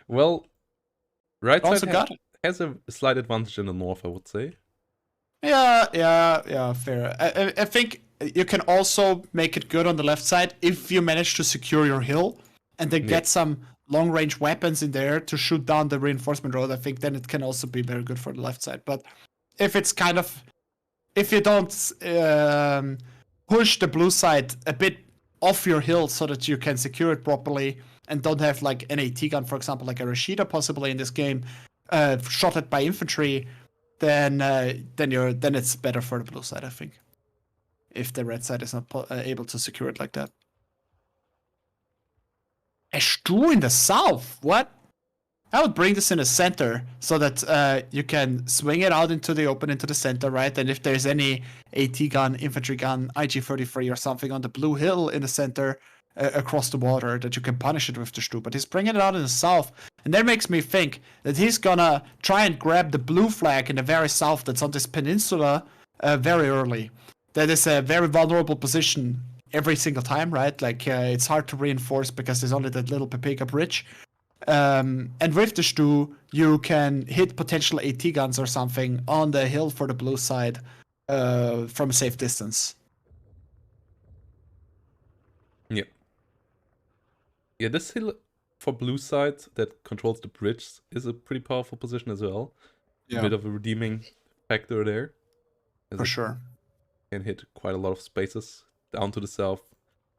Well, right Also side got it. has a slight advantage in the north, I would say. Yeah, fair. I think you can also make it good on the left side if you manage to secure your hill and then get some long-range weapons in there to shoot down the reinforcement road. I think then it can also be very good for the left side. But if it's if you don't push the blue side a bit off your hill so that you can secure it properly and don't have like an AT gun, for example, like a Rashida possibly in this game, shot at by infantry, then it's better for the blue side, I think. If the red side is not able to secure it like that. Sd2 in the south? What? I would bring this in the center so that you can swing it out into the open, into the center, right? And if there's any AT gun, infantry gun, IG-33 or something on the blue hill in the center across the water, that you can punish it with the Sd2. But he's bringing it out in the south. And that makes me think that he's gonna try and grab the blue flag in the very south that's on this peninsula very early. That is a very vulnerable position every single time, right? Like, it's hard to reinforce because there's only that little Pepeka bridge. And with the Sd2, you can hit potential AT guns or something on the hill for the blue side from a safe distance. Yeah. Yeah, this hill for blue side that controls the bridge is a pretty powerful position as well. Yeah. A bit of a redeeming factor there. For sure. Can hit quite a lot of spaces down to the south,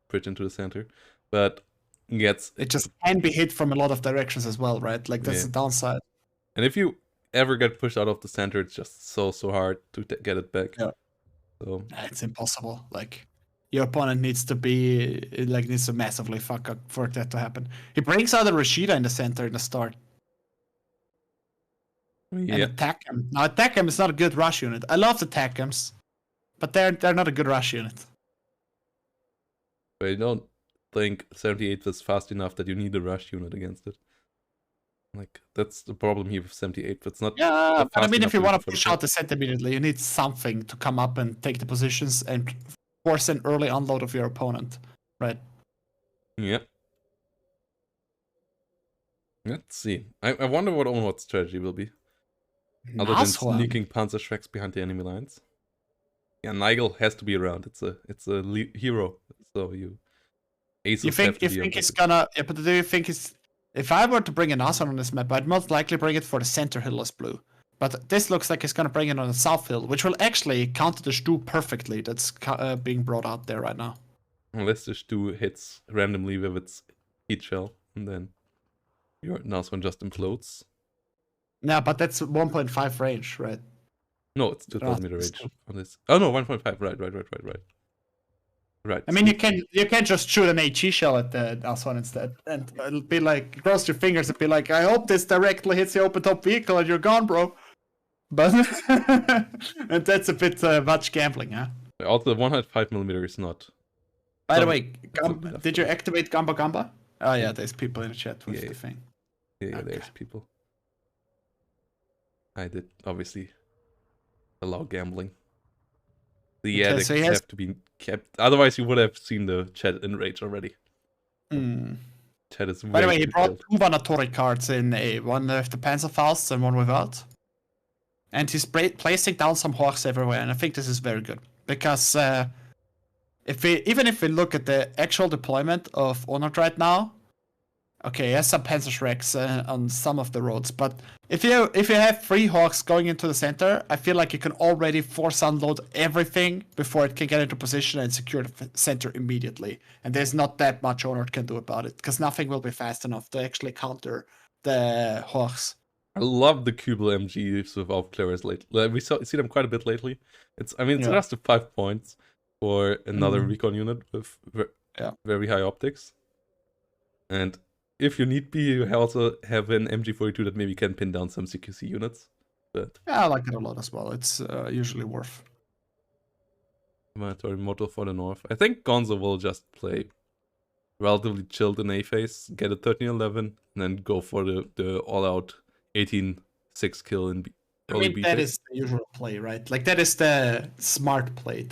bridge into the center. But it just can be hit from a lot of directions as well, right? Like that's the downside. And if you ever get pushed out of the center, it's just so hard to get it back. Yeah. So it's impossible. Like your opponent needs to massively fuck up for that to happen. He brings out a Rashida in the center in the start. Yeah. And attack him. Now attack him is not a good rush unit. I love the attack hims, but they're not a good rush unit. But I don't think 78 is fast enough that you need a rush unit against it. Like, that's the problem here with 78. It's not. Yeah, but I mean, if you want to push out the set immediately, you need something to come up and take the positions and force an early unload of your opponent, right? Yeah. Let's see. I wonder what Onord's strategy will be. Other than sneaking Panzerschrecks behind the enemy lines. Yeah, Nigel has to be around. It's a hero. So you think he's gonna? Yeah, but do you think he's? If I were to bring an Assan on this map, I'd most likely bring it for the center hill as blue. But this looks like he's gonna bring it on the south hill, which will actually counter the Sd2 perfectly. That's being brought out there right now. Unless the Sd2 hits randomly with its heat shell, and then your Naswan just implodes. Yeah, but that's 1.5 range, right? No, it's 2,000 meter range on this. Oh no, 1.5. Right. I mean, you can just shoot an HE shell at the Aswan instead, and it'll be like, cross your fingers and be like, I hope this directly hits the open top vehicle and you're gone, bro. But and that's a bit much gambling, huh? Also, 105mm is not. By the way, did you activate Gamba Gamba? Oh yeah, there's people in the chat with the thing. Yeah, okay. There's people. I did obviously allow gambling. Yeah, they have to be kept. Otherwise, you would have seen the chat in rage already. Chat is. By the way, he brought 2 Vanatori cards in one with the Panzerfaust and one without. And he's placing down some Hawks everywhere, and I think this is very good because even if we look at the actual deployment of Onord right now, okay, he has some Panzerschrecks on some of the roads, but if you have 3 Hawks going into the center, I feel like you can already force unload everything before it can get into position and secure the center immediately. And there's not that much Onord can do about it, because nothing will be fast enough to actually counter the Hawks. I love the Kubel MGs with Aufklärers lately. We see them quite a bit lately. It's just 5 points for another recon unit with very high optics. And if you need be, you also have an MG42 that maybe can pin down some CQC units. But yeah, I like it a lot as well. It's usually worth. Mandatory motto for the north. I think Gonzo will just play relatively chilled in A phase, get a 13-11, and then go for the all-out 18-6 kill in early B phase. That is the usual play, right? Like, that is the smart play.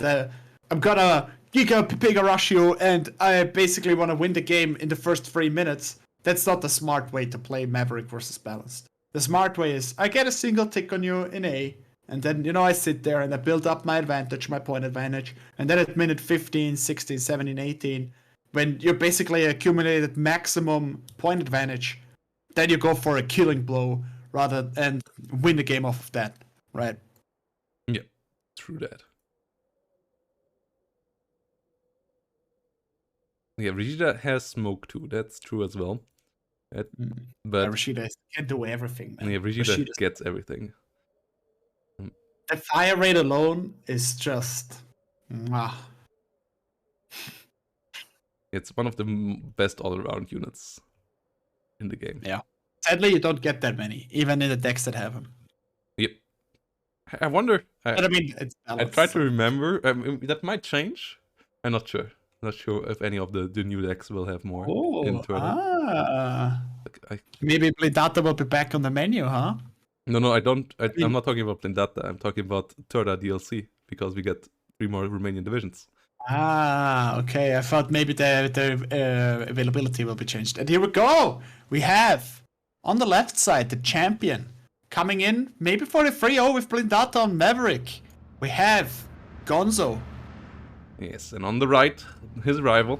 I'm gonna Giga Pepega rush you, and I basically want to win the game in the first 3 minutes. That's not the smart way to play Maverick versus Balanced. The smart way is I get a single tick on you in A, and then, I sit there and I build up my advantage, my point advantage, and then at minute 15, 16, 17, 18, when you basically accumulated maximum point advantage, then you go for a killing blow and win the game off of that, right? Yeah, true that. Yeah, Rishida has smoke too. That's true as well. But Rishida can do everything, man. Yeah, Rishida gets everything. The fire rate alone is just... It's one of the best all-around units in the game. Yeah. Sadly, you don't get that many, even in the decks that have them. Yep. I wonder... But I mean, it's balanced. I try to remember. that might change. I'm not sure. Not sure if any of the new decks will have more internal. Maybe Blindata will be back on the menu, huh? No, I don't. I'm not talking about Blindata. I'm talking about Turda DLC, because we get 3 more Romanian divisions. Okay. I thought maybe the availability will be changed. And here we go. We have, on the left side, the champion coming in, maybe for the 3-0 with Blindata on Maverick. We have Gonzo. Yes, and on the right, his rival,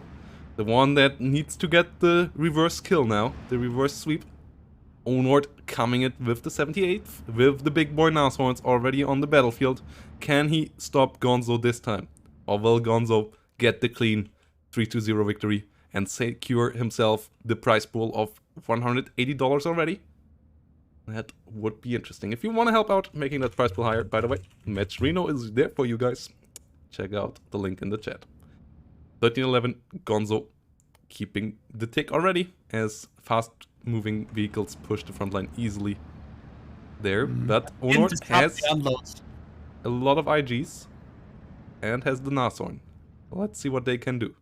the one that needs to get the reverse kill now, the reverse sweep. Onord coming it with the 78th, with the big boy Nashorns already on the battlefield. Can he stop Gonzo this time? Or will Gonzo get the clean 3-0 victory and secure himself the prize pool of $180 already? That would be interesting. If you want to help out making that prize pool higher, by the way, Match Reno is there for you guys. Check out the link in the chat. 13-11, Gonzo keeping the tick already, as fast-moving vehicles push the front line easily there. But Onord has a lot of IGs and has the Nashorn. Let's see what they can do.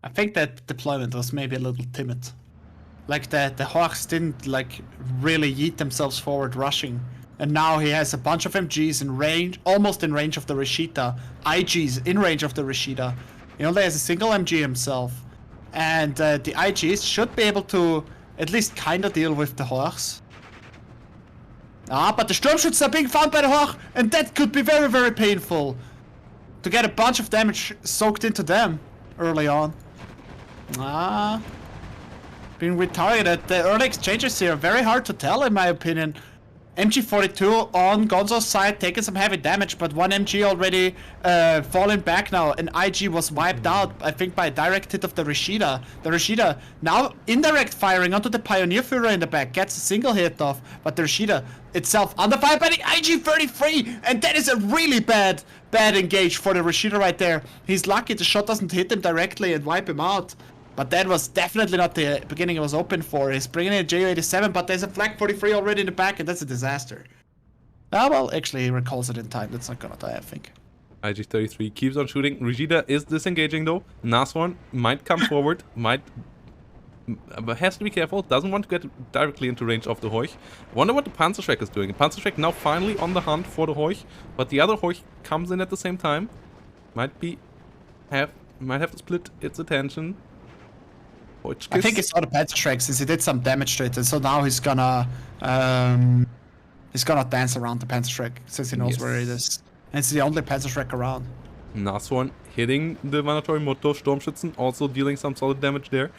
I think that deployment was maybe a little timid. Like the Hawks didn't really yeet themselves forward rushing. And now he has a bunch of MGs in range, almost in range of the Rishida. IGs in range of the Rishida. He only has a single MG himself. And the IGs should be able to at least kind of deal with the Hawks. But the Sturmschützen are being found by the Hawk, and that could be very, very painful. To get a bunch of damage soaked into them early on. Being retargeted. The early exchanges here are very hard to tell, in my opinion. MG42 on Gonzo's side taking some heavy damage, but one MG already falling back now. And IG was wiped out, I think, by a direct hit of the Rishida. The Rishida now indirect firing onto the Pioneer Führer in the back, gets a single hit off, but the Rishida itself under fire by the IG33, and that is a really bad engage for the Rishida right there. He's lucky the shot doesn't hit him directly and wipe him out. But that was definitely not the beginning it was open for. He's bringing in a JU-87, but there's a Flak 43 already in the back, and that's a disaster. Well, actually, he recalls it in time. That's not gonna die, I think. IG-33 keeps on shooting. Rishida is disengaging, though. Nashorn might come forward, but has to be careful. Doesn't want to get directly into range of the Heuch. Wonder what the Panzerschreck is doing. Panzerschreck now finally on the hunt for the Heuch, but the other Heuch comes in at the same time. Might have to split its attention. I think he saw the Panzerschreck since he did some damage to it, and so now he's gonna dance around the Panzerschreck since he knows where it is. And it's the only Panzerschreck around. Nashorn hitting the Mandatory Motto. Sturmschützen also dealing some solid damage there.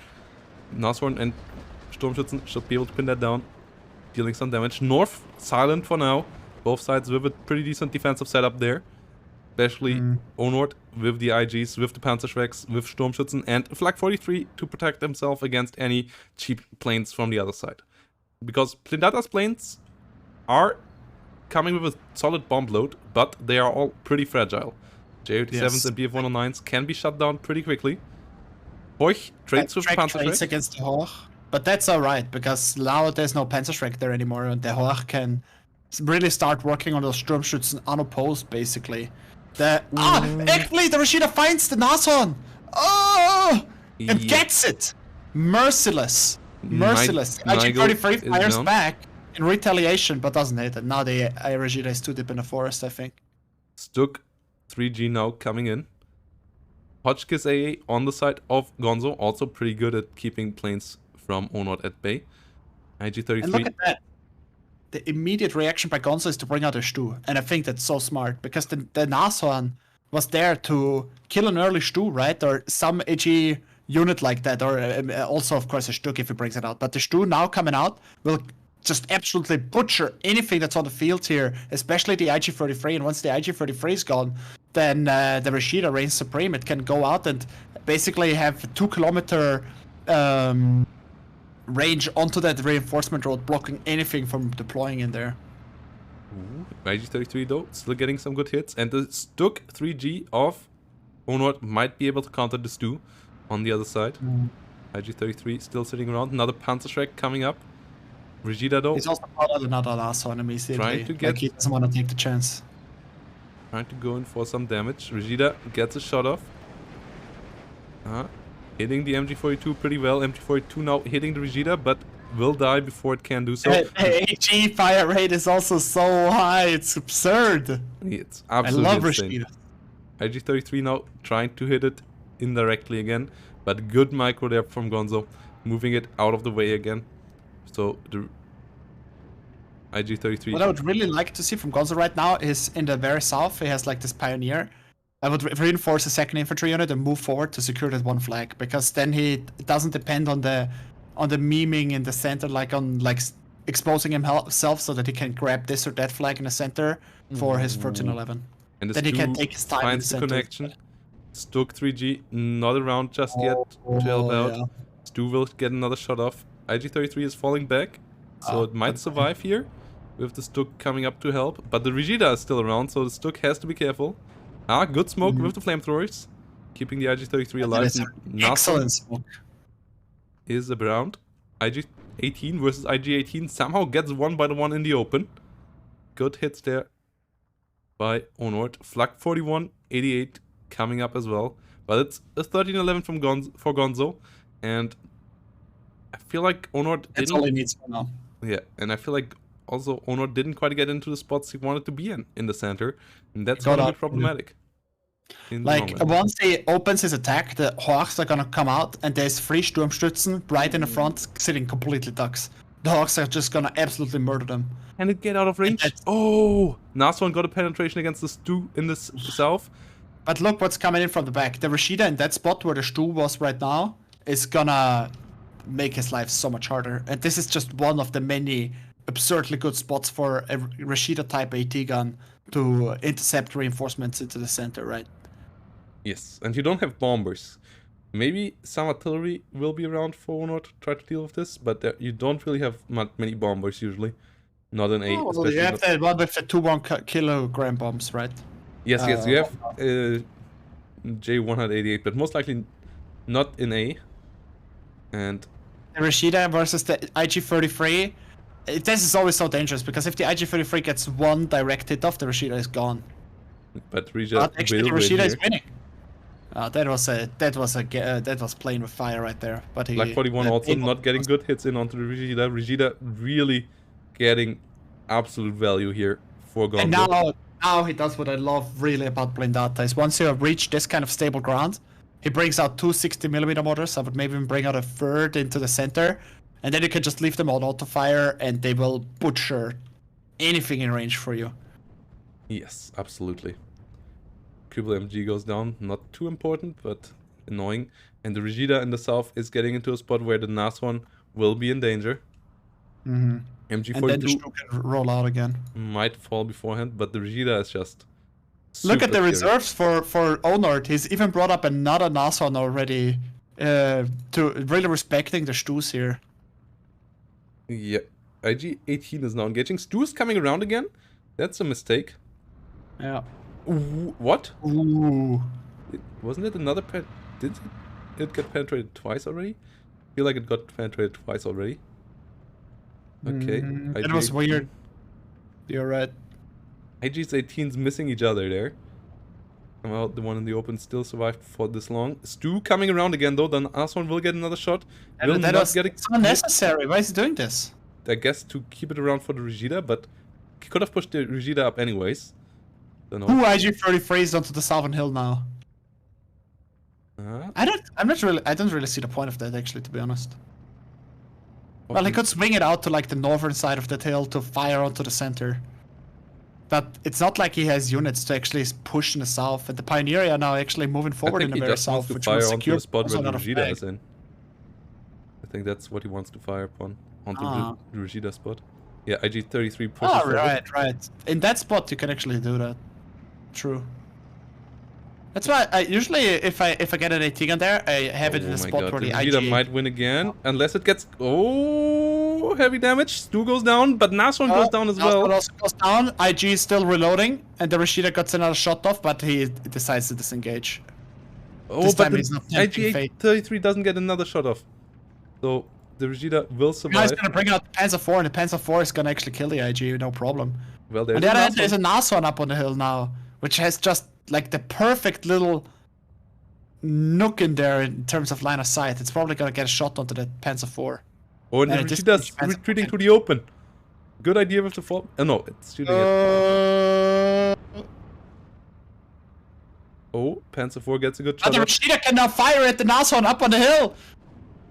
Nashorn and Sturmschützen should be able to pin that down. Dealing some damage. North silent for now. Both sides with a pretty decent defensive setup there. Especially Onord with the IGs, with the Panzerschrecks, with Sturmschützen, and Flak 43 to protect himself against any cheap planes from the other side. Because Blindata's planes are coming with a solid bomb load, but they are all pretty fragile. J87s and BF109s can be shut down pretty quickly. Heuch trades with Panzerschreck against the Hawk, but that's alright, because now there's no Panzerschreck there anymore, and the Hawk can really start working on those Sturmschützen unopposed, basically. Actually, the Rishida finds the Nashorn! And gets it! Merciless. IG-33 fires back in retaliation, but doesn't hit it. Now the Rishida is too deep in the forest, I think. Stuk 3G now coming in. Hotchkiss AA on the side of Gonzo, also pretty good at keeping planes from Onord at bay. IG-33. And look at that. The immediate reaction by Gonzo is to bring out a Stu. And I think that's so smart, because the Nashorn was there to kill an early Stu, right? Or some AG unit like that, or also, of course, a Stuk if he brings it out. But the Stu now coming out will just absolutely butcher anything that's on the field here, especially the IG-33. And once the IG-33 is gone, then the Rashida reigns supreme. It can go out and basically have a 2-kilometer range onto that reinforcement road, blocking anything from deploying in there. IG-33 though, still getting some good hits. And the Stuk 3G of Onord might be able to counter the Stu on the other side. IG-33 still sitting around. Another Panzerschreck coming up. Rigida though. He's also part of another Nashorn immediately. Trying to get... Like he doesn't want to take the chance. Trying to go in for some damage. Rigida gets a shot off. Hitting the MG42 pretty well. MG42 now hitting the Rigida, but will die before it can do so. AG fire rate is also so high, it's absurd. It's absolutely I love insane. Rigida. IG-33 now trying to hit it indirectly again, but good micro there from Gonzo, moving it out of the way again. So the IG-33... What I would really like to see from Gonzo right now is in the very south, he has like this Pioneer. I would reinforce the 2nd infantry unit and move forward to secure that one flag, because then he doesn't depend on the memeing in the center, like on exposing himself so that he can grab this or that flag in the center for his 1311. And then he can take his time. Finds the connection. Stuk 3G not around just yet to help out. Yeah. Stu will get another shot off. IG-33 is falling back, so it might survive here with the Stuk coming up to help. But the Rigida is still around, so the Stuk has to be careful. Good smoke with the flamethrowers, keeping the IG-33 alive. Excellent smoke. Is around. IG-18 versus IG-18 somehow gets 1-1 in the open. Good hits there by Onord. Flak 41, 88 coming up as well. But it's a 13-11 for Gonzo. And I feel like Onord didn't... That's all he needs for now. Yeah, and I feel like also Onord didn't quite get into the spots he wanted to be in the center. And that's going to be problematic. Like, once he opens his attack, the Hawks are gonna come out, and there's 3 Sturmstützen right in the front, sitting completely ducks. The Hawks are just gonna absolutely murder them. Can it get out of range? Oh! Nashorn got a penetration against the Stu in the south. But look what's coming in from the back. The Rashida in that spot where the Stu was right now is gonna make his life so much harder. And this is just one of the many absurdly good spots for a Rashida type AT gun to intercept reinforcements into the center, right? Yes, and you don't have bombers. Maybe some artillery will be around for Onord to try to deal with this, but you don't really have many bombers usually. Not an A. Well, you have the one with the 2 kilogram bombs, right? Yes, you have J188, but most likely not in A. And the Rashida versus the IG-33. This is always so dangerous, because if the IG-33 gets one direct hit off, the Rashida is gone. But actually, the Rashida is winning. That was playing with fire right there. But Black 41 also not getting good hits in onto the Rigida. Rigida really getting absolute value here for Gonzo. And now he does what I love really about Blindata, is once you have reached this kind of stable ground, he brings out 2 60mm mortars. I would maybe even bring out a 3rd into the center, and then you can just leave them on auto fire, and they will butcher anything in range for you. Yes, absolutely. Kuble MG goes down, not too important, but annoying. And the Rigida in the south is getting into a spot where the Nashorn will be in danger. MG42 and then the Stu can roll out again. Might fall beforehand, but the Rigida is just... Look at the reserves for Onord. He's even brought up another Nashorn already, to really respecting the Stus here. Yeah, IG-18 is now engaging. Stu is coming around again? That's a mistake. Yeah. Ooh, what? Ooh. Wasn't it another did it get penetrated twice already? I feel like it got penetrated twice already. Okay. It was weird. You're right. IG's-18's missing each other there. Somehow the one in the open still survived for this long. Stu coming around again though, then Nashorn will get another shot. That was so unnecessary. Why is he doing this? I guess to keep it around for the Rigida, but he could have pushed the Rigida up anyways. Who IG-33 is onto the southern hill now? I don't really see the point of that, actually, to be honest. Well, he could swing it out to like the northern side of that hill to fire onto the center. But it's not like he has units to actually push in the south. And the Pioneer are now actually moving forward in the very south, which will secure the spot where the Regida is in. I think that's what he wants to fire upon. Onto the Regida spot. Yeah, IG-33 pushes forward. Right. In that spot, you can actually do that. True. That's why I usually, if I get an AT gun there, I have it in a spot where the Regida might win again, unless it gets heavy damage. Stu goes down, but Nashorn goes down as well. Also goes down. IG is still reloading, and the Regida gets another shot off, but he decides to disengage. But the IG-33 doesn't get another shot off, so the Regida will survive. He's gonna bring out the Panzer IV, and the Panzer IV is gonna actually kill the IG, no problem. Well, on the other hand, there's a Nashorn up on the hill now, which has just like the perfect little nook in there in terms of line of sight. It's probably gonna get a shot onto that Panzer IV. And the Regida's retreating to the open. Good idea with the fall. No, it's shooting it. Panzer IV gets a good shot. The Regida can now fire at the Nashorn up on the hill.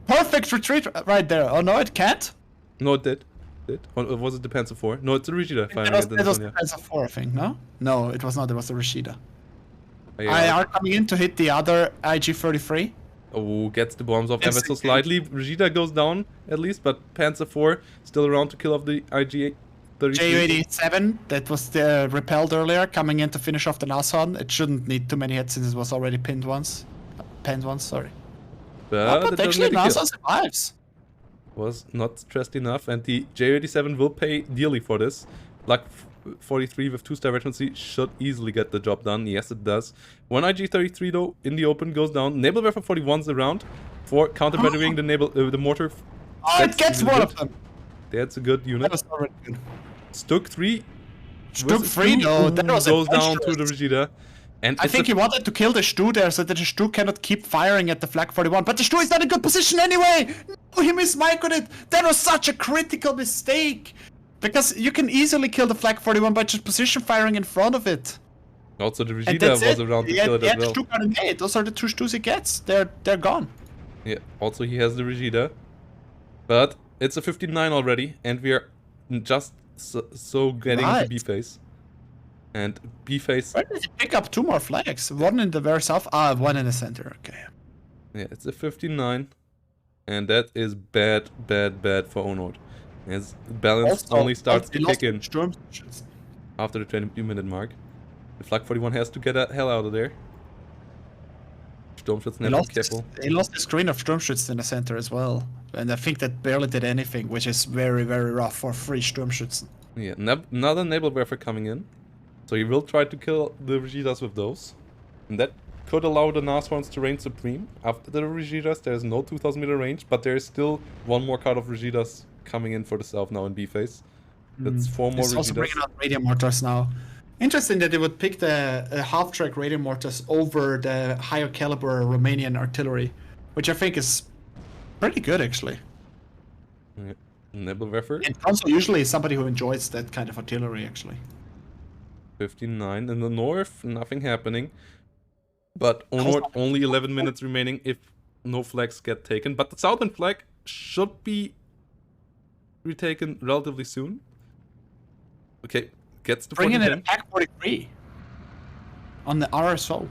Perfect retreat right there. Oh no, it can't? No, it did. Or was it the Panzer IV? No, it's the Regida firing at the Nashorn. It was the Panzer IV, I think, no? No, it was not. It was the Regida. IR coming in to hit the other IG-33. Gets the bombs off ever so slightly. Regida goes down, at least, but Panzer IV still around to kill off the IG-33. Ju-87, that was repelled earlier, coming in to finish off the Nashorn. It shouldn't need too many hits since it was already pinned once. Sorry. But actually, Nashorn survives. Was not stressed enough, and the Ju-87 will pay dearly for this. Black 43 with 2-star veterancy should easily get the job done. Yes, it does. One IG-33 though in the open goes down. Naval 41's around for counter-battering the mortar. It gets one of them. That's a good unit. That was already good. Stuk 3. Stuk 3 though, that was goes down to the Regida. And I think he wanted to kill the Stu there so that the Stu cannot keep firing at the Flak 41. But the Stu is not in good position anyway! No, he mismic'd it! That was such a critical mistake! Because you can easily kill the Flak 41 by just position firing in front of it. Also, the Regida was around to kill it as well. Stu got an 8. Those are the 2 Stus he gets. They're gone. Yeah, also he has the Regida. But it's a 59 already, and we are just so getting into B-phase. And B-phase... Why did he pick up 2 more flags? One in the very south, one in the center, okay. Yeah, it's a 59. And that is bad for Onord. His balance only starts to kick in after the 20-minute mark. The Flak 41 has to get the hell out of there. Sturmschützen never careful. He lost the screen of Sturmschützen in the center as well. And I think that barely did anything, which is very rough for 3 Sturmschützen. Yeah, another Nebelwerfer coming in. So he will try to kill the Regidas with those. And that could allow the Nashorns to reign supreme. After the Regidas, there is no 2000 meter range, but there is still one more card of Regidas coming in for the south now in B-phase. That's 4 more Regidas. Also bringing out radium mortars now. Interesting that they would pick the half-track radium mortars over the higher caliber Romanian artillery, which I think is pretty good actually. Yeah. Nebelwerfer. And also usually somebody who enjoys that kind of artillery actually. 59 in the north, nothing happening. But Onord, only 11 minutes remaining if no flags get taken. But the southern flag should be retaken relatively soon. Okay, gets the bringing in attack 43 on the RSO.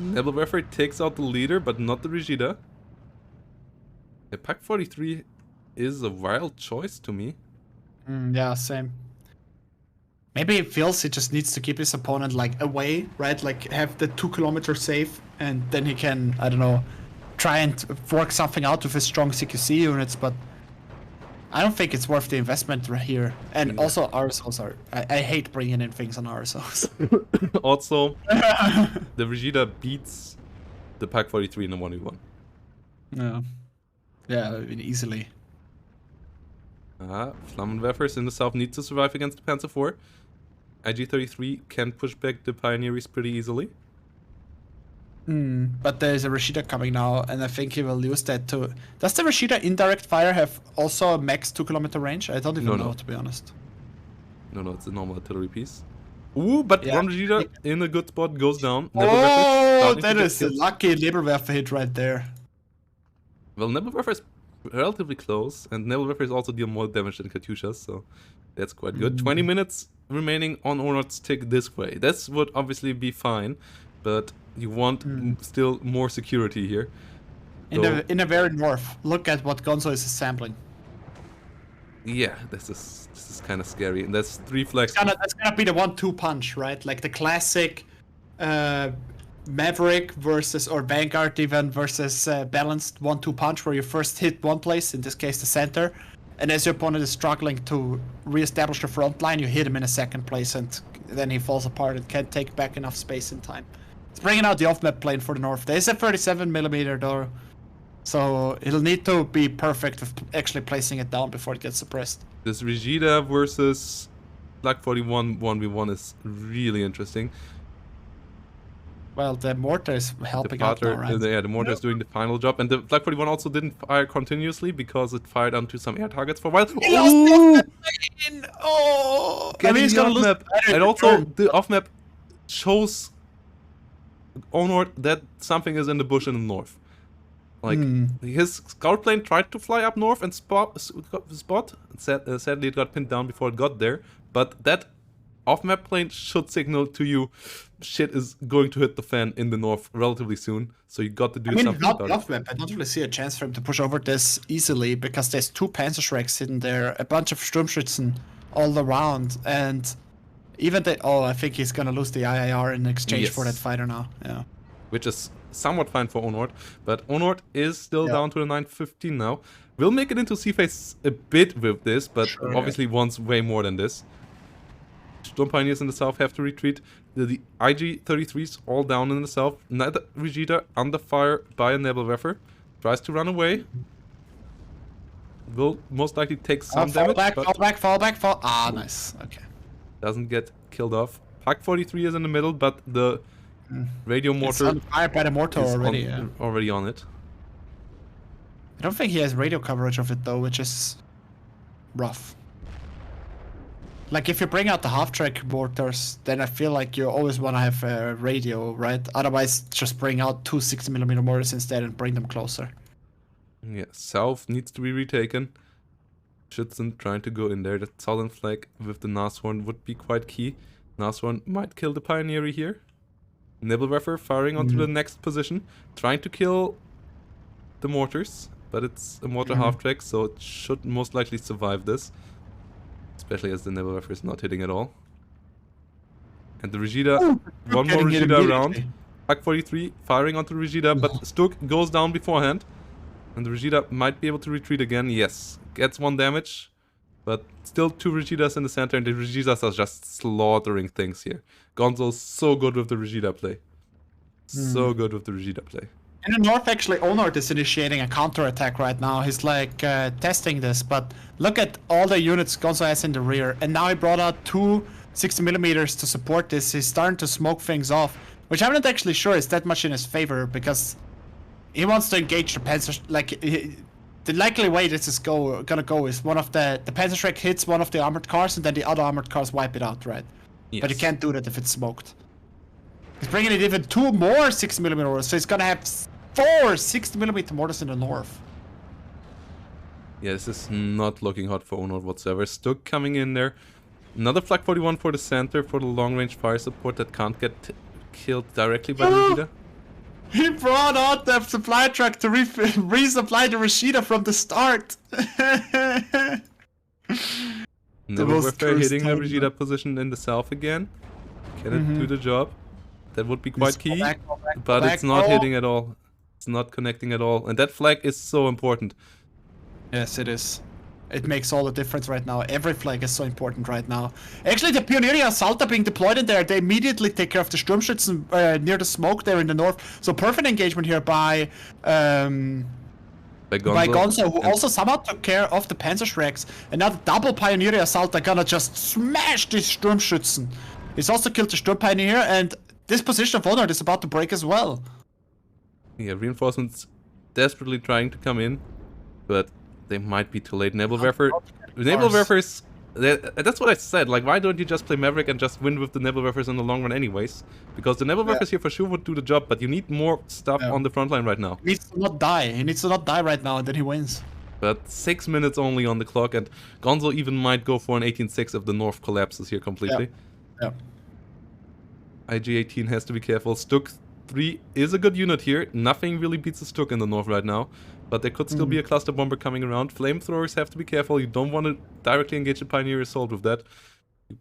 Nebelwerfer takes out the leader, but not the Regida. The Pack 43 is a wild choice to me. Yeah, same. Maybe it feels he just needs to keep his opponent like away, right? Like have the 2 kilometers safe, and then he can, I don't know, try and work something out with his strong CQC units, but I don't think it's worth the investment right here. And also RSOs are, I hate bringing in things on RSOs. Also, the Regida beats the Pack 43 in the 1v1. Yeah, easily. Flammenwerfers in the south need to survive against the Panzer IV. IG-33 can push back the Pioneers pretty easily. But there's a Regida coming now, and I think he will use that too. Does the Regida indirect fire have also a max 2 kilometer range? I don't even know, to be honest. No, it's a normal artillery piece. Ooh, but one Regida in a good spot goes down. Oh, that is a lucky Nebelwerfer hit right there. Well, Nebelwerfer is relatively close, and Nebelwerfer is also deal more damage than Katyushas, so that's quite good. 20 minutes remaining on Onord's tick this way. This would obviously be fine, but you want still more security here. In the very north, look at what Gonzo is assembling. Yeah, this is kind of scary. And that's 3 flags. That's gonna be the 1-2 punch, right? Like the classic Maverick versus, or Vanguard even, versus balanced 1-2 punch, where you first hit one place, in this case the center, and as your opponent is struggling to re-establish the front line, you hit him in a second place, and then he falls apart and can't take back enough space in time. It's bringing out the off-map plane for the north. There's a 37mm though, so it'll need to be perfect with actually placing it down before it gets suppressed. This Regida versus Flag 41 1v1 is really interesting. Well, the mortar is helping out now, right? Yeah, the mortar is doing the final job, and the Flag 41 also didn't fire continuously because it fired onto some air targets for a while. He lost the plane! Oh! I mean, he's gonna lose. And also, the off-map shows Onord that something is in the bush in the north. Like, his scout plane tried to fly up north and spot. Sadly, it got pinned down before it got there. But that off-map plane should signal to you shit is going to hit the fan in the north relatively soon. So you got to do something about it. Off-map, I don't really see a chance for him to push over this easily, because there's 2 Panzerschrecks sitting there, a bunch of Sturmschützen all around, and even I think he's gonna lose the IIR in exchange for that fighter now. Yeah. Which is somewhat fine for Onord, but Onord is still down to the 915 now. We'll make it into C-phase a bit with this, but obviously wants way more than this. Storm Pioneers in the south have to retreat. The IG-33s all down in the south. Neither Regida under fire by a Nebelwerfer. Tries to run away. Will most likely take some damage. Fall back. Ah, nice. Okay. Doesn't get killed off. Pak 43 is in the middle, but the radio mortar is fired by the mortar already. Already on it. I don't think he has radio coverage of it though, which is rough. Like, if you bring out the half-track mortars, then I feel like you always want to have a radio, right? Otherwise, just bring out 2 60mm mortars instead and bring them closer. Yeah, south needs to be retaken. Schützen trying to go in there. That southern flag with the Nashorn would be quite key. Nashorn might kill the Pioneer here. Nebelwerfer firing onto the next position, trying to kill the mortars, but it's a mortar half-track, so it should most likely survive this. Especially as the Nebelwerfer is not hitting at all. And the Regida, one more Regida round. Pak 43 firing onto Regida, but Stuk goes down beforehand. And the Regida might be able to retreat again. Yes, gets 1 damage. But still 2 Regidas in the center, and the Regidas are just slaughtering things here. Gonzo's so good with the Regida play. So good with the Regida play. In the north, actually, Onord is initiating a counter-attack right now. He's like testing this, but look at all the units Gonzo has in the rear. And now he brought out 2 60mm to support this. He's starting to smoke things off, which I'm not actually sure is that much in his favor, because he wants to engage the Panzer. Like, the likely way this is gonna go is one of the Panzerschreck hits one of the armored cars, and then the other armored cars wipe it out, right? Yes. But you can't do that if it's smoked. He's bringing it even 2 more 60mm mortars, so he's gonna have 4 60mm mortars in the north. Yeah, this is not looking hot for Onord whatsoever. Stuk coming in there. Another Flag 41 for the center for the long-range fire support that can't get killed directly by the Regida. He brought out the supply truck to resupply the Regida from the start. Nebelwerfer hitting the Regida position in the south again. Can it do the job? That would be quite key, but it's not hitting at all. It's not connecting at all, and that flag is so important. Yes, it is. It makes all the difference right now. Every flag is so important right now. Actually, the Pioneer assault are being deployed in there. They immediately take care of the Sturmschützen near the smoke there in the north. So perfect engagement here by Gonzo, who also somehow took care of the Panzerschrecks. And now the double Pioneer assault are gonna just smash these Sturmschützen. He's also killed the Sturm Pioneer, and this position of Onord is about to break as well. Yeah, reinforcements desperately trying to come in, but they might be too late. Nebelwerfer is That's what I said. Like, why don't you just play Maverick and just win with the Nebelwerfers in the long run anyways? Because the Nebelwerfers here for sure would do the job, but you need more stuff on the front line right now. He needs to not die. He needs to not die right now, and then he wins. But 6 minutes only on the clock, and Gonzo even might go for an 18-6 if the North collapses here completely. Yeah. IG-18 has to be careful. Stuk 3 is a good unit here. Nothing really beats the Stuk in the North right now. But there could still be a cluster bomber coming around. Flamethrowers have to be careful. You don't want to directly engage a Pioneer Assault with that.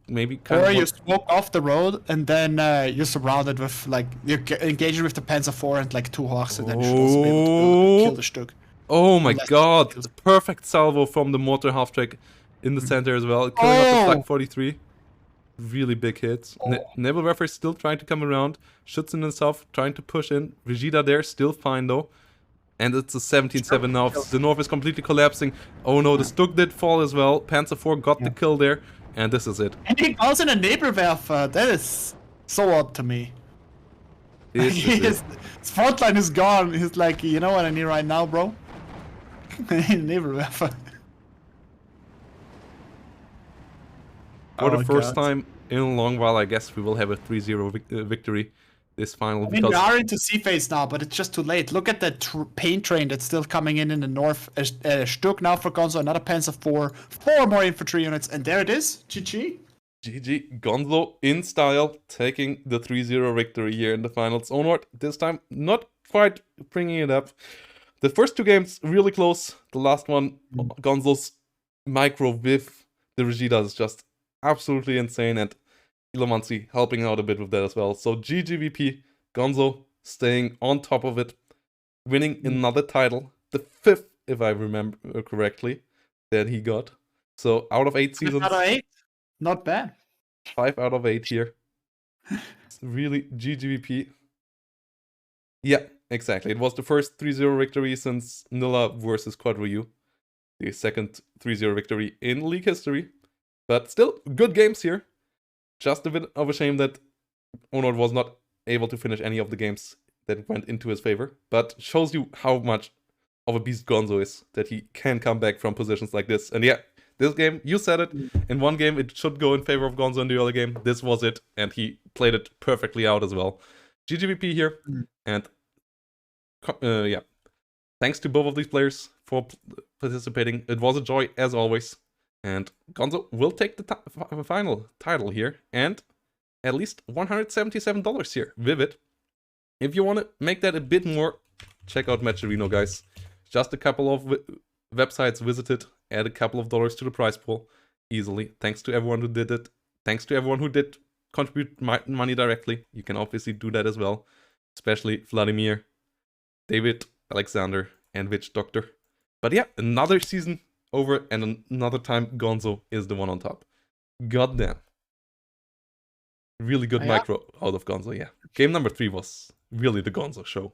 Maybe kind or you smoke off the road and then you're surrounded with, like, you're engaging with the Panzer IV and like 2 Hawks, and then you should also be able to kill the Stuk. Oh my god! Perfect salvo from the mortar half-track in the center as well. Killing off the Flak 43. Really big hits. Nebelwerfer still trying to come around. Schützen in south trying to push in. Vegeta there, still fine though. And it's a 17-7 now. The North is completely collapsing. Oh no, the Stuk did fall as well. Panzer IV got the kill there. And this is it. And he calls in a Nebelwerfer. That is so odd to me. His front line is gone. He's like, you know what I need right now, bro? Nebelwerfer. For the first time in a long while, I guess we will have a 3-0 victory this final. I mean, we are into sea phase now, but it's just too late. Look at that pain train that's still coming in the north. Stuk now for Gonzo, another Panzer IV, 4 more infantry units, and there it is. GG. GG. Gonzo in style, taking the 3-0 victory here in the finals. Onord, this time not quite bringing it up. The first 2 games really close. The last one, Gonzo's micro with the Vegeta is just absolutely insane, and Ilomancy helping out a bit with that as well. So GGVP, Gonzo staying on top of it, winning another title, the 5th, if I remember correctly, that he got. So out of 8 seasons. 5 out of 8? Not bad. 5 out of 8 here. It's really GGVP. Yeah, exactly. It was the first 3-0 victory since Nilla versus Quadryu. The second 3-0 victory in league history. But still, good games here. Just a bit of a shame that Onord was not able to finish any of the games that went into his favor. But shows you how much of a beast Gonzo is, that he can come back from positions like this. And yeah, this game, you said it, in one game it should go in favor of Gonzo in the early game. This was it, and he played it perfectly out as well. GGVP here, and yeah, thanks to both of these players for participating. It was a joy, as always. And Gonzo will take the final title here, and at least $177 here with it. If you want to make that a bit more, check out Matcherino, guys. Just a couple of websites visited, add a couple of dollars to the prize pool easily. Thanks to everyone who did it. Thanks to everyone who did contribute money directly. You can obviously do that as well, especially Vladimir, David, Alexander, and Witch Doctor. But yeah, another season over, and another time Gonzo is the one on top. Goddamn. Really good micro out of Gonzo, yeah. Game number 3 was really the Gonzo show.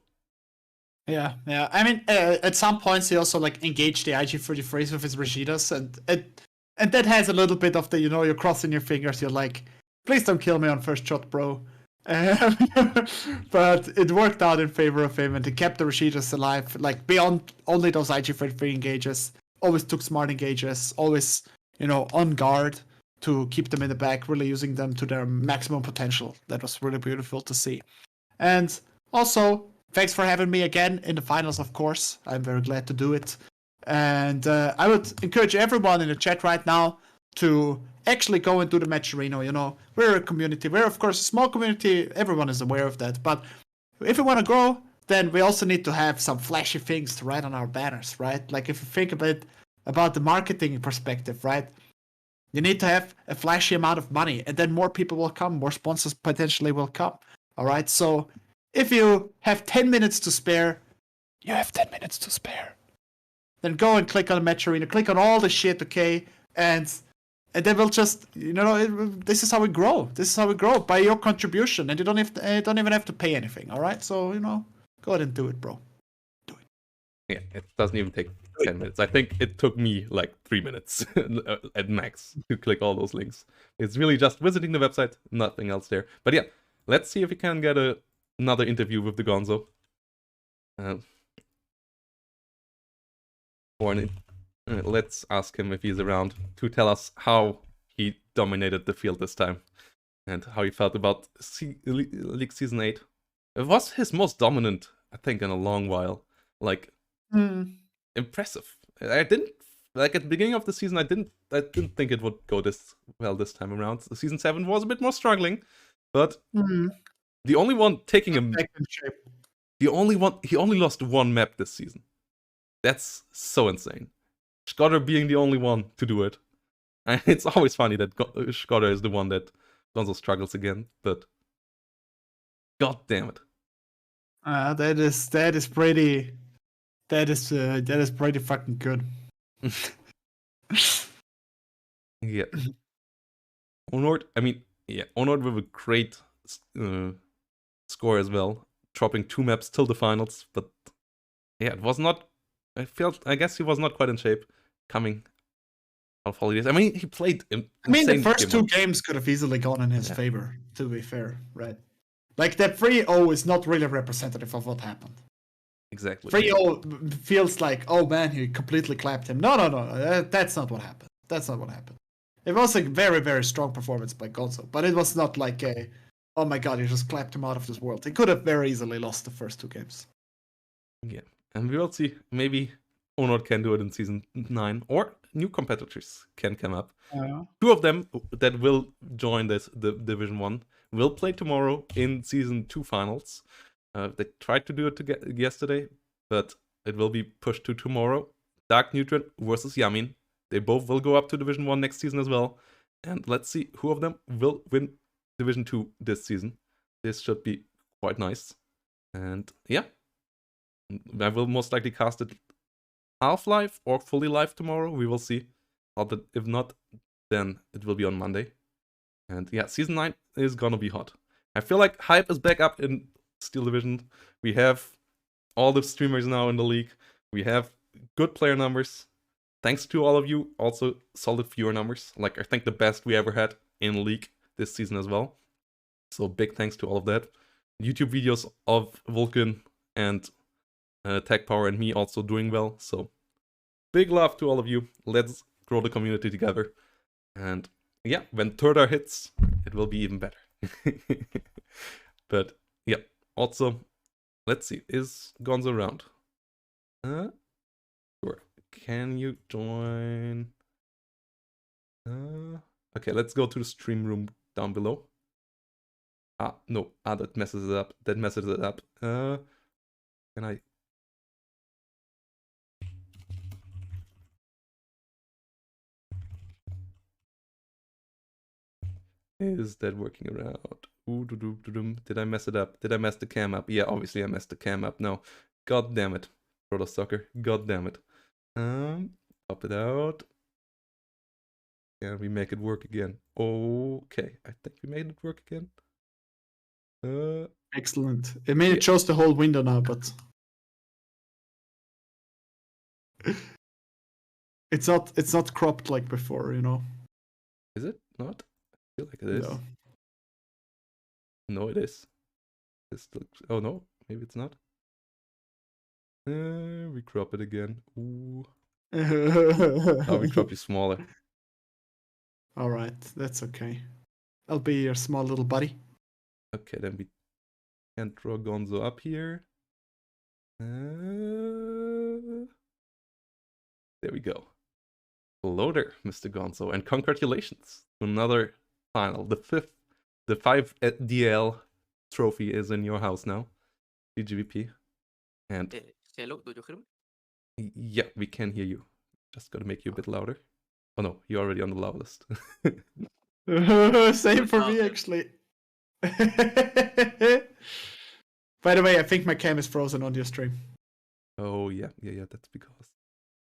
Yeah. I mean, at some points he also like engaged the IG-33s with his Vegetas, and that has a little bit of the, you know, you're crossing your fingers, you're like, please don't kill me on first shot, bro. But it worked out in favor of him, and he kept the Vegetas alive, like beyond only those IG-33 engages. Always took smart engages, always, you know, on guard to keep them in the back, really using them to their maximum potential. That was really beautiful to see. And also, thanks for having me again in the finals, of course. I'm very glad to do it. And I would encourage everyone in the chat right now to actually go and do the Matcherino. You know, we're a community. We're, of course, a small community. Everyone is aware of that. But if we want to grow, then we also need to have some flashy things to write on our banners, right? Like if you think about the marketing perspective, right? You need to have a flashy amount of money, and then more people will come, more sponsors potentially will come. All right, so if you have 10 minutes to spare, you have 10 minutes to spare. Then go and click on Matcherino, click on all the shit, okay? And then we'll just, you know, this is how we grow. This is how we grow, by your contribution, and you don't even have to pay anything, all right? So, you know, go ahead and do it, bro. Do it. Yeah, it doesn't even take 10 minutes. I think it took me like 3 minutes at max to click all those links. It's really just visiting the website, nothing else there. But yeah, let's see if we can get another interview with the Gonzo. Let's ask him if he's around to tell us how dominated the field this time, and how he felt about League Season 8. It was his most dominant, I think, in a long while. Like, impressive. I didn't like at the beginning of the season. I didn't think it would go this well this time around. The Season 7 was a bit more struggling, but the only one taking him. He only lost one map this season. That's so insane. Schkotter being the only one to do it. And it's always funny that Schkotter is the one that Gonzo struggles again, but god damn it. That is pretty fucking good. Yeah. Onord, Onord with a great score as well, dropping 2 maps till the finals, but yeah, it was not. I guess he was not quite in shape coming out of holidays. I mean, he played. The first 2 games could have easily gone in his favor, to be fair, right? Like, that 3-0 is not really representative of what happened. Exactly. 3-0 feels like, oh man, he completely clapped him. No, that's not what happened. That's not what happened. It was a very, very strong performance by Gonzo, but it was not like a, oh my god, you just clapped him out of this world. He could have very easily lost the first 2 games. Yeah, and we will see. Maybe Onord can do it in Season 9, or new competitors can come up. 2 of them that will join the Division 1 will play tomorrow in Season 2 finals. They tried to do it yesterday, but it will be pushed to tomorrow. Dark Nutrient versus Yamin. They both will go up to Division 1 next season as well. And let's see who of them will win Division 2 this season. This should be quite nice. And yeah, I will most likely cast it half live or fully live tomorrow. We will see. But if not, then it will be on Monday. And yeah, Season 9 is gonna be hot. I feel like hype is back up in Steel Division. We have all the streamers now in the league. We have good player numbers. Thanks to all of you, also solid viewer numbers. Like, I think the best we ever had in the league this season as well. So big thanks to all of that. YouTube videos of Vulcan and Tech Power and me also doing well. So big love to all of you. Let's grow the community together. And yeah, when Turda hits, it will be even better. But yeah, also, let's see. Is Gonzo around? Sure. Can you join? Okay, let's go to the stream room down below. No. That messes it up. Can I? Is that working around? Did I mess it up? Did I mess the cam up? Yeah, obviously I messed the cam up. No. God damn it. Proto Soccer. God damn it. Pop it out. Can we make it work again? Okay, I think we made it work again. Excellent. I mean, it shows the whole window now, but it's not cropped like before, you know. Is it not? I feel like it is. No, no it is. It's still... Oh no, maybe it's not. We crop it again. Ooh. Oh, we crop you smaller. All right, that's okay. I'll be your small little buddy. Okay, then we can draw Gonzo up here. There we go. Hello there, Mr. Gonzo, and congratulations to another final. The 5 DL trophy is in your house now. GGVP. And hello, do you hear me? Yeah, we can hear you. Just gotta make you a bit louder. Oh no, you're already on the loud list. Same for me, actually. By the way, I think my cam is frozen on your stream. Oh yeah, that's because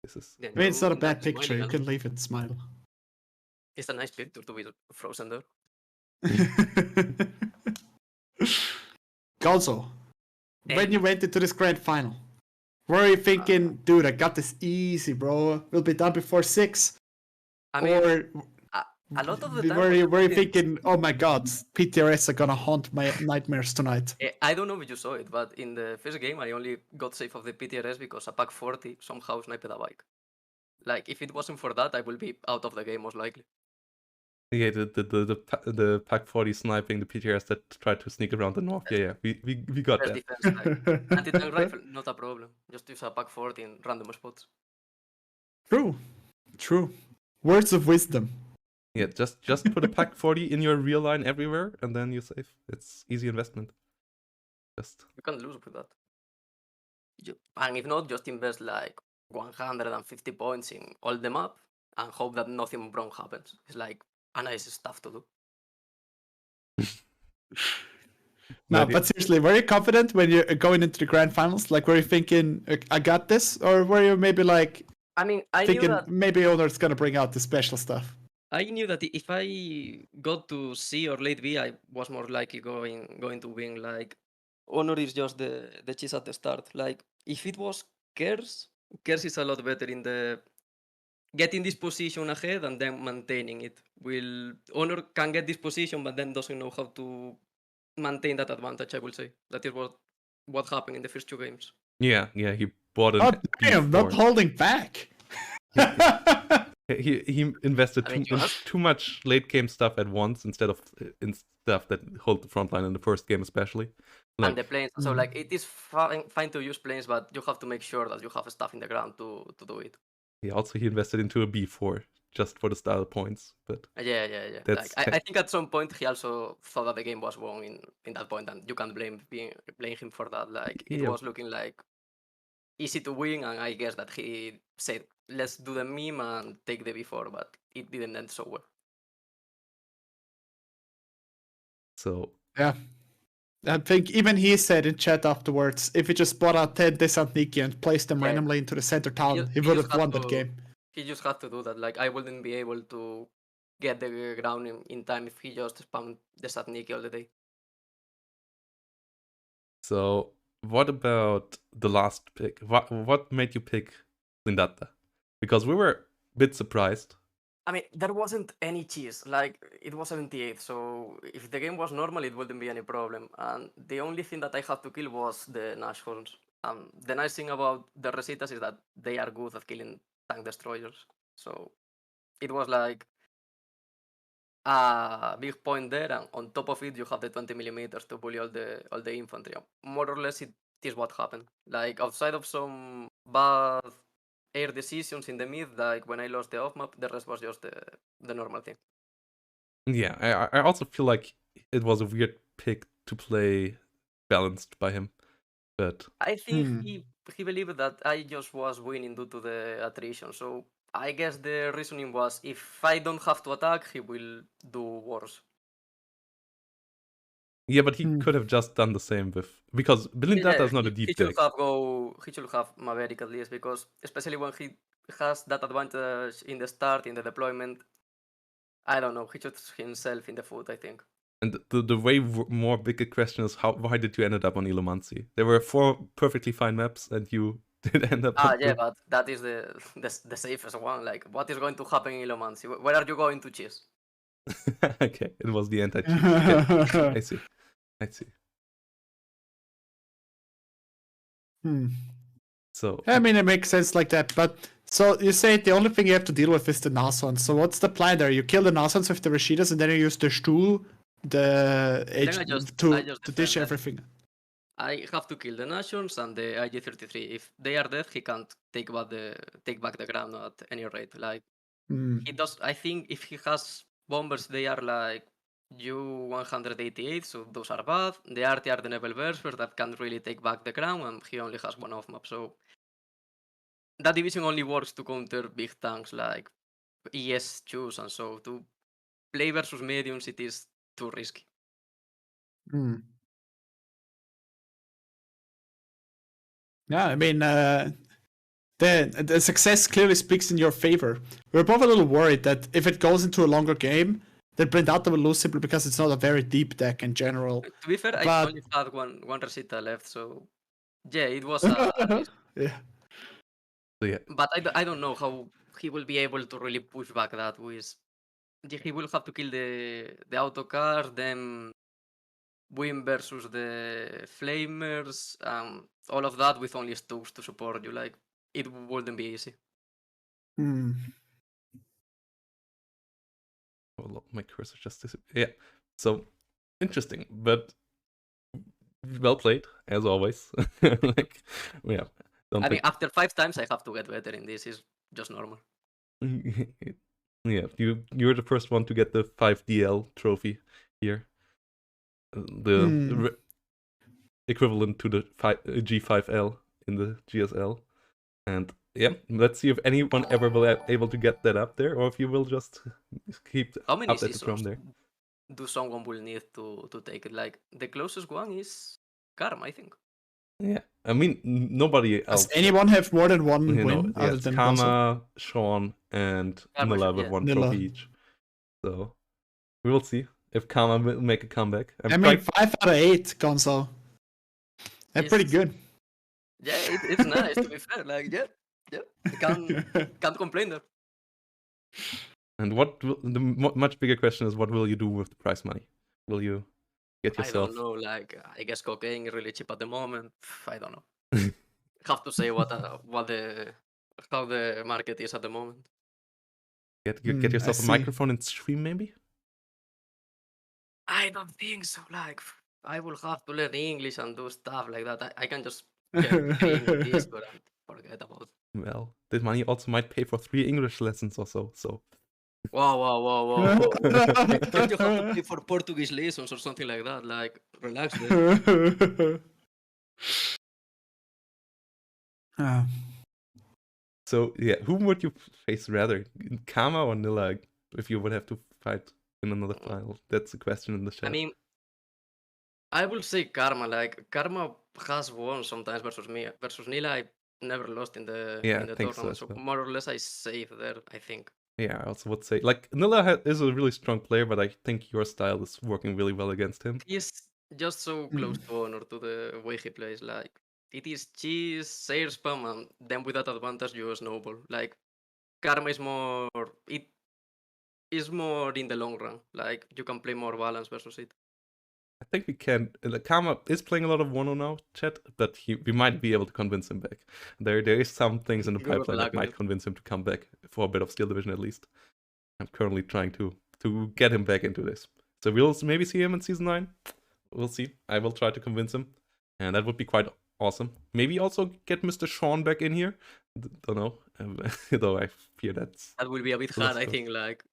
this is... I mean, it's not a bad picture, you can leave it smile. It's a nice picture to be frozen there. Gonzo, when you went into this grand final, were you thinking, dude, I got this easy, bro, we'll be done before 6? I mean, or a lot of the time... Were you thinking, oh my god, PTRS are gonna haunt my nightmares tonight? I don't know if you saw it, but in the first game, I only got safe of the PTRS because a pack 40 somehow sniped a bike. Like, if it wasn't for that, I will be out of the game most likely. Yeah, the Pack 40 sniping the PTRs that tried to sneak around the north. Yeah, we got Best that. defense, like, anti-tank rifle, not a problem. Just use a pack 40 in random spots. True. Words of wisdom. Yeah, just put a Pack 40 in your real line everywhere, and then you're safe. It's easy investment. You can't lose with that. And if not, just invest like 150 points in all the map and hope that nothing wrong happens. It's like a nice stuff to do. No, but seriously, were you confident when you're going into the grand finals? Like, were you thinking, I got this? Or were you maybe like, I mean, thinking maybe Onord's gonna bring out the special stuff? I knew that if I got to C or late B, I was more likely going to win. Like, Honor is just the cheese at the start. Like, if it was Kers is a lot better in the getting this position ahead and then maintaining it. Will Honor can get this position, but then doesn't know how to maintain that advantage. I will say that is what happened in the first two games. Yeah, he bought an. Oh damn! Not holding back. He invested too much late game stuff at once instead of in stuff that hold the front line in the first game especially. Like, and the planes. So like it is fine to use planes, but you have to make sure that you have stuff in the ground to do it. Yeah, also he invested into a B4 just for the style points, but yeah. Like, I think at some point he also thought that the game was wrong in that point, and you can't blame him for that. Like it was looking like easy to win, and I guess that he said, let's do the meme and take the B4, but it didn't end so well. So yeah, I think even he said in chat afterwards, if he just bought out 10 Descent Nikki and placed them randomly into the center town, he would have won that game. He just had to do that. Like, I wouldn't be able to get the ground in time if he just spammed Descent Nikki all the day. So, what about the last pick? What made you pick Lindata? Because we were a bit surprised. I mean, there wasn't any cheese. Like, it was 78, so if the game was normal, it wouldn't be any problem. And the only thing that I had to kill was the Nash horns. The nice thing about the Resitas is that they are good at killing tank destroyers. So it was like a big point there, and on top of it, you have the 20 millimeters to bully all the infantry. More or less, it is what happened. Like, outside of some bad air decisions in the mid, like when I lost the off map, the rest was just the normal thing. Yeah, I also feel like it was a weird pick to play balanced by him, but I think he believed that I just was winning due to the attrition. So I guess the reasoning was, if I don't have to attack, he will do worse. Yeah, but he could have just done the same because Lindata is not a deep deck. He should have Maverick at least, because especially when he has that advantage in the start, in the deployment, I don't know, he shoots himself in the foot, I think. And the way more bigger question is, why did you end up on Ilomancy? There were 4 perfectly fine maps, and you did end up. Yeah, but that is the safest one. Like, what is going to happen in Ilomancy? Where are you going to cheese? Okay, it was the anti-cheat. I see. So I mean, it makes sense like that, but so you say the only thing you have to deal with is the Nasons. So what's the plan there? You kill the Nasons with the Rashidas, and then you use the Stuhl, to dish everything. I have to kill the Nations and the IG-33. If they are dead, he can't take back the ground at any rate. Like, he does. I think if he has bombers, they are like U-188, so those are bad. The RT are the Nebel Bersers that can't really take back the ground, and he only has one off map. So that division only works to counter big tanks like ES2s, and so to play versus mediums, it is too risky. Yeah, I mean, the success clearly speaks in your favor. We're both a little worried that if it goes into a longer game, then Blindata will lose simply because it's not a very deep deck in general. To be fair, I only had one Resita left, so yeah, it was a yeah. But I don't know how he will be able to really push back that with. He will have to kill the autocars, then win versus the flamers, all of that with only Stokes to support you. Like, it wouldn't be easy. Oh, my cursor just disappeared. Yeah. So interesting, but well played as always. Like, yeah. I mean, after 5 times, I have to get better in this. It's just normal. Yeah, you're the first one to get the 5DL trophy here. The equivalent to the G5L in the GSL. And yeah, let's see if anyone ever will be able to get that up there, or if you will just keep How many up at the from there. Do someone will need to take it? Like, the closest one is Karma, I think. Yeah, I mean, nobody else. Does anyone have more than one win yeah, other than Kama, Gonzo? Sean, and Karma Nilla should, with yeah. one Nilla. trophy each. So we will see if Kama will make a comeback. I mean, 5 out of 8, Gonzo. That's pretty good. Yeah, it's nice, to be fair. Like, yeah. Can't complain there. And the much bigger question is, what will you do with the prize money? Will you get yourself? I don't know. Like, I guess cocaine is really cheap at the moment. I don't know. Have to say how the market is at the moment. Get yourself a microphone and stream, maybe? I don't think so. Like, I will have to learn English and do stuff like that. I can just get in Discord and forget about it. Well, this money also might pay for 3 English lessons or so. Whoa. Don't you have to pay for Portuguese lessons or something like that? Like, relax there. So, yeah, whom would you face rather? Kama or Nilla if you would have to fight in another final? That's the question in the chat. I mean, I will say Karma. Like, Karma has won sometimes versus me. Versus Nilla, I never lost in the tournament. So more or less I safe there, I think. Yeah, I also would say, like, Nilla is a really strong player, but I think your style is working really well against him. He's just so close to Onord, to the way he plays. Like, it is cheese, sair spam, and then with that advantage you snowball. Like, Karma is more... It is more in the long run. Like, you can play more balance versus it. I think we can. Karma is playing a lot of 1-0 now, chat, but we might be able to convince him back. There is some things in the pipeline that might convince him to come back for a bit of Steel Division at least. I'm currently trying to get him back into this. So we'll maybe see him in Season 9. We'll see. I will try to convince him. And that would be quite awesome. Maybe also get Mr. Sean back in here. Don't know. Though I fear that will be a bit hard, I think. Like,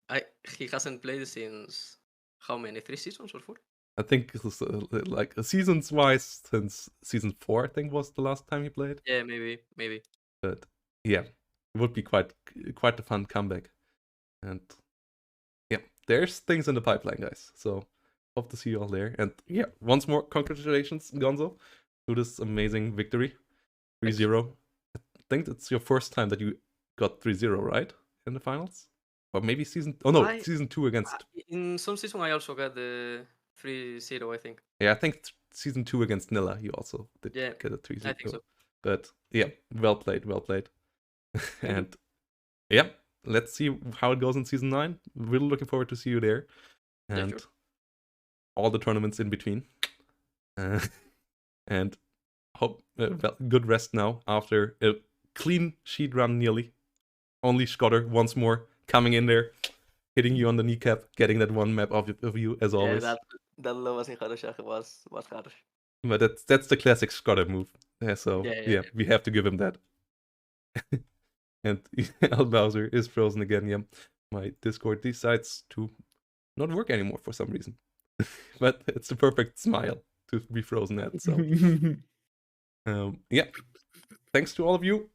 he hasn't played since... How many? 3 seasons or 4? I think it was like seasons-wise since Season 4, I think, was the last time he played. Yeah, maybe. But yeah, it would be quite a fun comeback. And yeah, there's things in the pipeline, guys. So hope to see you all there. And yeah, once more, congratulations, Gonzo, to this amazing victory. 3-0. I think it's your first time that you got 3-0, right? In the finals? Or maybe Season 2 against... In some season, I also got the 3-0, I think. Yeah, I think Season 2 against Nilla, you also did get a 3-0. I think so. But yeah, well played. And yeah, let's see how it goes in Season 9. Really looking forward to see you there. And all the tournaments in between. And hope good rest now after a clean sheet run nearly. Only Scotter once more coming in there, hitting you on the kneecap, getting that one map of you as always. Yeah, that low was in Harushach was harsh. But that's the classic Scotter move. Yeah, so yeah, we have to give him that. And L Bowser is frozen again. Yeah, my Discord decides to not work anymore for some reason. But it's the perfect smile to be frozen at. So yeah, thanks to all of you,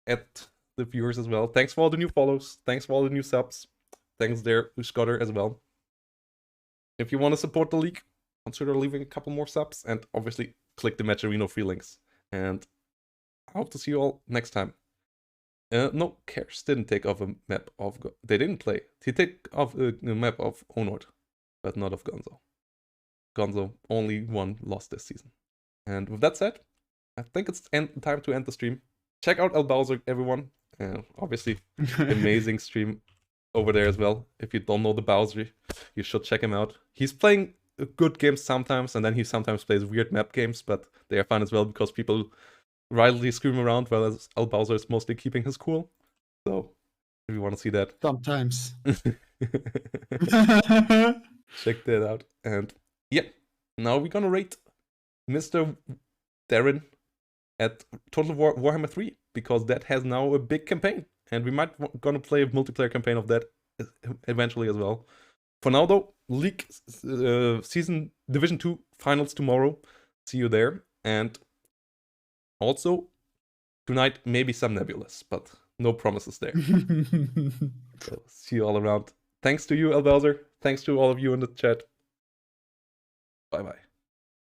at the viewers as well. Thanks for all the new follows. Thanks for all the new subs. Thanks there to Scotter as well. If you want to support the league, consider leaving a couple more subs, and obviously click the Match Arena free links. And I hope to see you all next time. No, Kers didn't take off a map of... They didn't play. He took off a map of Onord, but not of Gonzo. Gonzo, only one lost this season. And with that said, I think it's time to end the stream. Check out L Bowser, everyone. Obviously, amazing stream over there as well. If you don't know the Bowser, you should check him out. He's playing good games sometimes, and then he sometimes plays weird map games, but they are fun as well because people wildly scream around, while L Bowser is mostly keeping his cool. So if you want to see that. Sometimes. Check that out. And yeah, now we're gonna rate Mr. Darren at Total War Warhammer 3, because that has now a big campaign, and we might gonna play a multiplayer campaign of that eventually as well. For now though, League Season Division 2 finals tomorrow. See you there. And also tonight maybe some Nebulas, but no promises there. So, see you all around. Thanks to you, Albelzer. Thanks to all of you in the chat. Bye bye.